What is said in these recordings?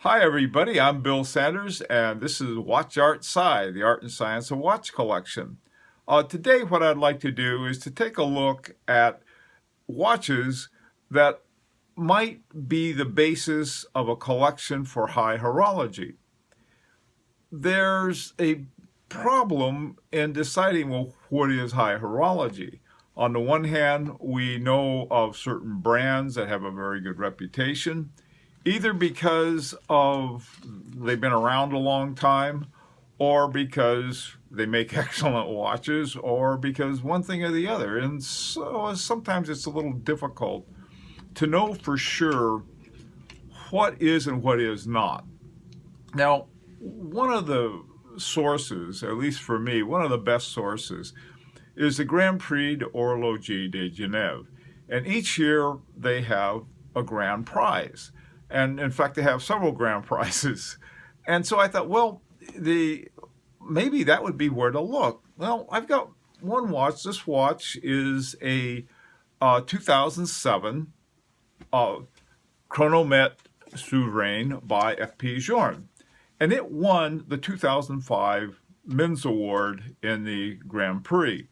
Hi everybody, I'm Bill Sanders and this is WatchArtSci, the art and science of watch collection. Today what I'd like to do is to take a look at watches that might be the basis of a collection for high horology. There's a problem in deciding, well, what is high horology? On the one hand, we know of certain brands that have a very good reputation, either because of they've been around a long time, or because they make excellent watches, or because one thing or the other. And so sometimes it's a little difficult to know for sure what is and what is not. Now, one of the sources, at least for me, one of the best sources is the Grand Prix Horlogerie de Genève. And each year they have a grand prize. And in fact, they have several grand prizes. And so I thought, well, maybe that would be where to look. Well, I've got one watch. This watch is a 2007 Chronomètre Souverain by F.P. Journe. And it won the 2005 Men's Award in the Grand Prix.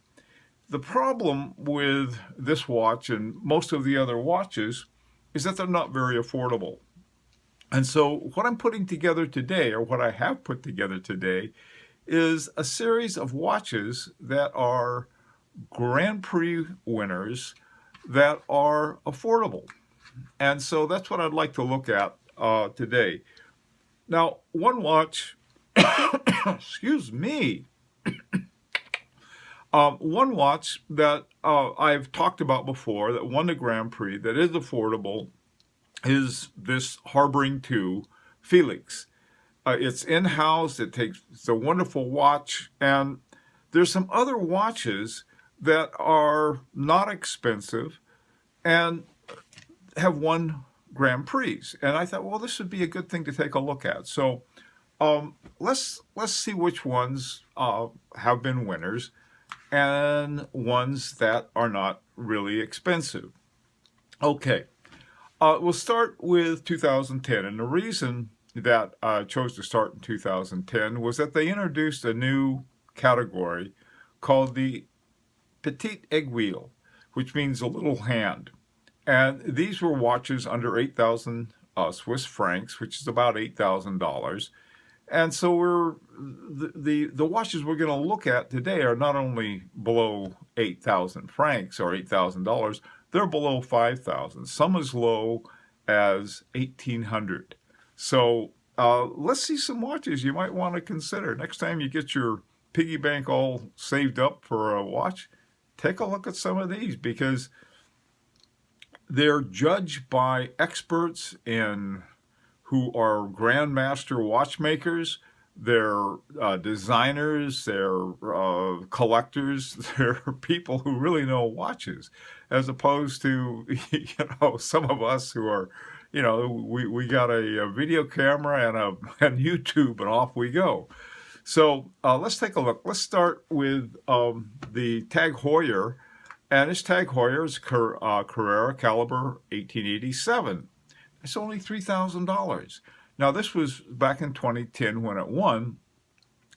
The problem with this watch and most of the other watches is that they're not very affordable. And so what I'm putting together today, or what I have put together today, is a series of watches that are Grand Prix winners that are affordable. And so that's what I'd like to look at today. Now, one watch, excuse me, one watch that I've talked about before that won the Grand Prix that is affordable is this Harboring 2 Felix. It's in-house, it's a wonderful watch, and there's some other watches that are not expensive and have won Grand Prix. And I thought, well, this would be a good thing to take a look at. So let's see which ones have been winners and ones that are not really expensive. Okay, we'll start with 2010. And the reason that I chose to start in 2010 was that they introduced a new category called the Petite Aiguille, which means a little hand. And these were watches under 8,000 Swiss francs, which is about $8,000. And so the watches we're going to look at today are not only below 8,000 francs or $8,000, they're below 5,000. Some as low as 1,800. So let's see some watches you might want to consider. Next time you get your piggy bank all saved up for a watch, take a look at some of these because they're judged by experts who are grandmaster watchmakers. They're designers, they're collectors, they're people who really know watches, as opposed to some of us who are, we got a video camera and YouTube and off we go. So let's take a look. Let's start with the Tag Heuer. And this Tag Heuer is Carrera caliber 1887. It's only $3,000. Now, this was back in 2010 when it won,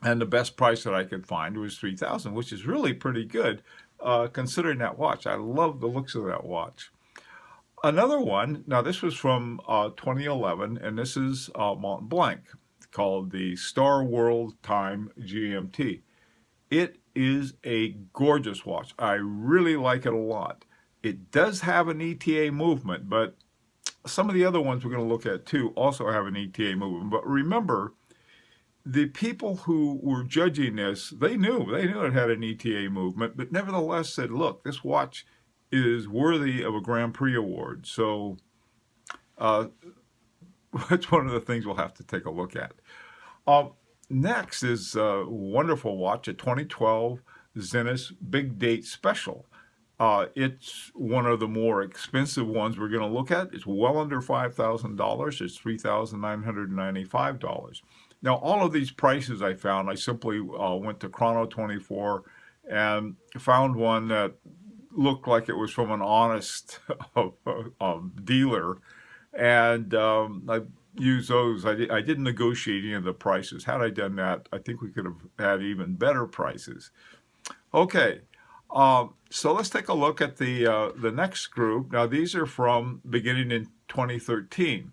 and the best price that I could find was $3,000, which is really pretty good considering that watch. I love the looks of that watch. Another one, now this was from 2011, and this is Mont Blanc, called the Star World Time GMT. It is a gorgeous watch. I really like it a lot. It does have an ETA movement, but some of the other ones we're going to look at too also have an ETA movement. But remember, the people who were judging this, they knew it had an ETA movement, but nevertheless said, look, this watch is worthy of a Grand Prix award. So that's one of the things we'll have to take a look at. Next is a wonderful watch, a 2012 Zenith Big Date Special. It's one of the more expensive ones we're going to look at. It's well under $5,000. It's $3,995. Now, all of these prices I found, I simply went to Chrono24 and found one that looked like it was from an honest dealer. And I use those. I didn't negotiate any of the prices. Had I done that, I think we could have had even better prices. Okay, so let's take a look at the next group. Now these are from beginning in 2013,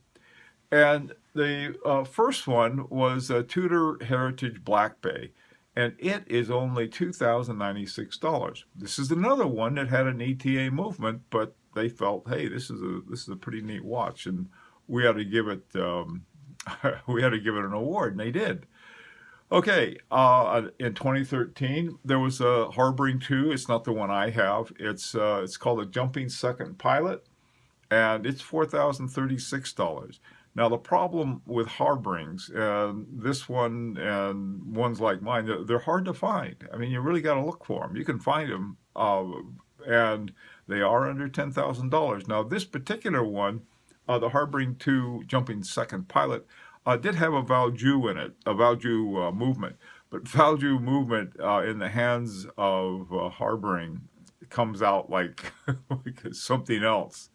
and the first one was a Tudor Heritage Black Bay, and it is only $2,096. This is another one that had an ETA movement, but they felt, hey, this is a pretty neat watch, and we had to give it we had to give it an award, and they did. Okay, in 2013, there was a Harboring 2. It's not the one I have. It's called a Jumping Second Pilot, and it's $4,036. Now, the problem with Harborings, and this one and ones like mine, they're hard to find. I mean, you really got to look for them. You can find them, and they are under $10,000. Now, this particular one, the Harboring 2 Jumping Second Pilot, did have a Valjoux in it, a Valjoux movement. But Valjoux movement in the hands of Harboring comes out like, like something else.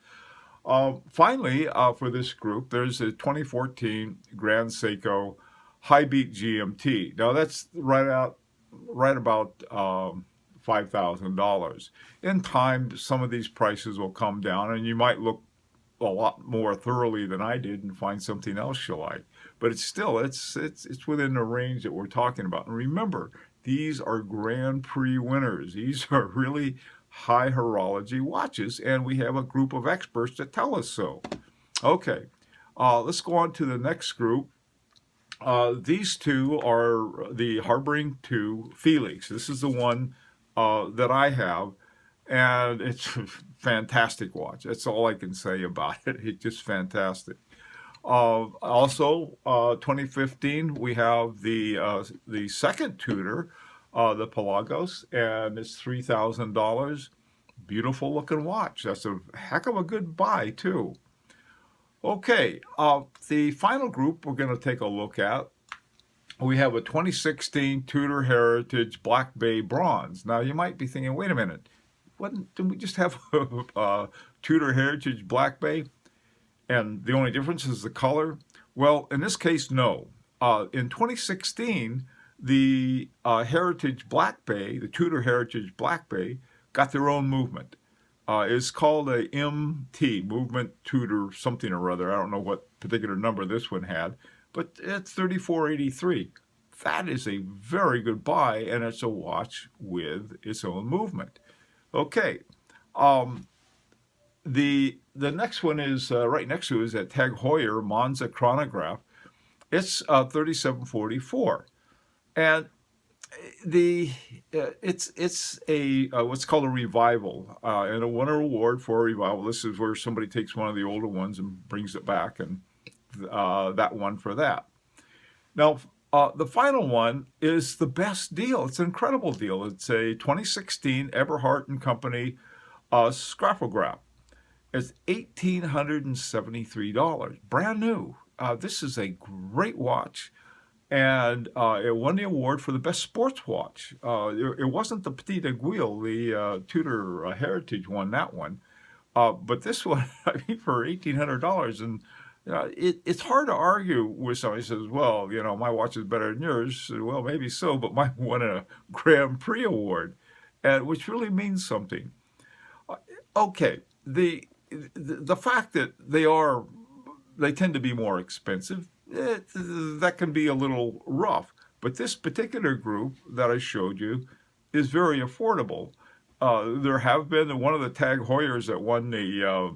Finally, for this group, there's a 2014 Grand Seiko High Beat GMT. Now that's right about $5,000. In time, some of these prices will come down, and you might look a lot more thoroughly than I did and find something else you like. But it's still it's within the range that we're talking about. And remember, these are Grand Prix winners. These are really high horology watches, and we have a group of experts that tell us so. Okay, let's go on to the next group. These two are the Harboring 2 Felix. This is the one that I have, and it's a fantastic watch. That's all I can say about it. It's just fantastic. Also, 2015, we have the second Tudor, the Pelagos, and it's $3,000. Beautiful looking watch. That's a heck of a good buy too. Okay, the final group we're going to take a look at, we have a 2016 Tudor Heritage Black Bay Bronze. Now you might be thinking, wait a minute, didn't we just have a Tudor Heritage Black Bay? And the only difference is the color? Well, in this case, no. In 2016, the Heritage Black Bay, the Tudor Heritage Black Bay, got their own movement. It's called a MT, Movement Tudor something or other. I don't know what particular number this one had, but it's 3483. That is a very good buy, and it's a watch with its own movement. Okay. The next one is right next to it is that Tag Heuer Monza chronograph. It's 3744, and it's a what's called a revival, and it won an award for a revival. This is where somebody takes one of the older ones and brings it back, and that one for that. Now, the final one is the best deal. It's an incredible deal. It's a 2016 Eberhardt and Company scrapograph. It's $1,873, brand new. This is a great watch, and it won the award for the best sports watch. It wasn't the Petit Aiguille, the Tudor Heritage won that one, but this one, I mean, for $1,800, and it's hard to argue with somebody who says, well, you know, my watch is better than yours. Well, maybe so, but mine won a Grand Prix award, and which really means something. Okay, the fact that they tend to be more expensive, that can be a little rough. But this particular group that I showed you is very affordable. There have been one of the Tag Heuers that won the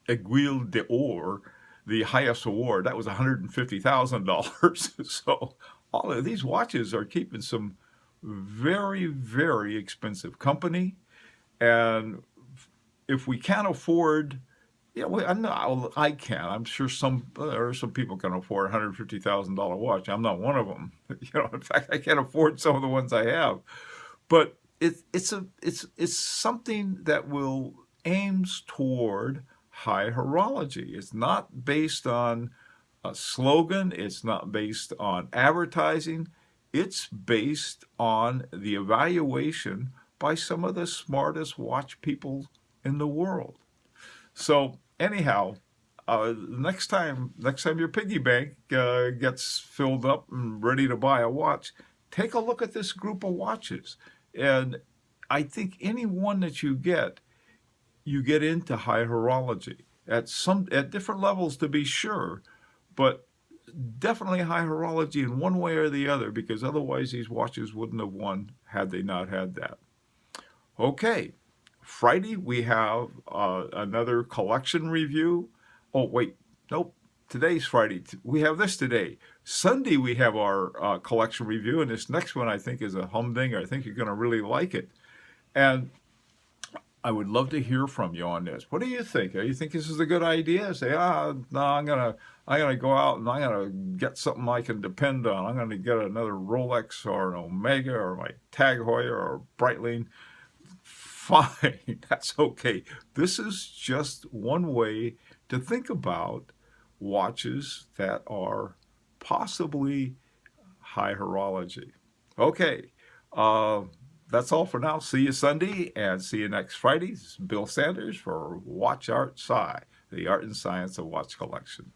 Aiguille d'Or, the highest award. That was $150,000. So all of these watches are keeping some very, very expensive company, and if we can't afford, I can. I'm sure there are some people can afford a $150,000 watch. I'm not one of them. In fact, I can't afford some of the ones I have. But it's something that aims toward high horology. It's not based on a slogan. It's not based on advertising. It's based on the evaluation by some of the smartest watch people in the world. So anyhow, next time your piggy bank gets filled up and ready to buy a watch, take a look at this group of watches. And I think any one that you get into high horology at different levels to be sure, but definitely high horology in one way or the other, because otherwise these watches wouldn't have won had they not had that. Okay, Friday we have another collection review. Oh wait, nope. Today's Friday. We have this today. Sunday we have our collection review, and this next one I think is a humdinger. I think you're going to really like it. And I would love to hear from you on this. What do you think? Do you think this is a good idea? Say, no, I'm gonna go out and I'm gonna get something I can depend on. I'm gonna get another Rolex or an Omega or my Tag Heuer or Breitling. Fine, that's okay. This is just one way to think about watches that are possibly high horology. Okay. That's all for now. See you Sunday and see you next Friday. This is Bill Sanders for WatchArtSci, the art and science of watch collection.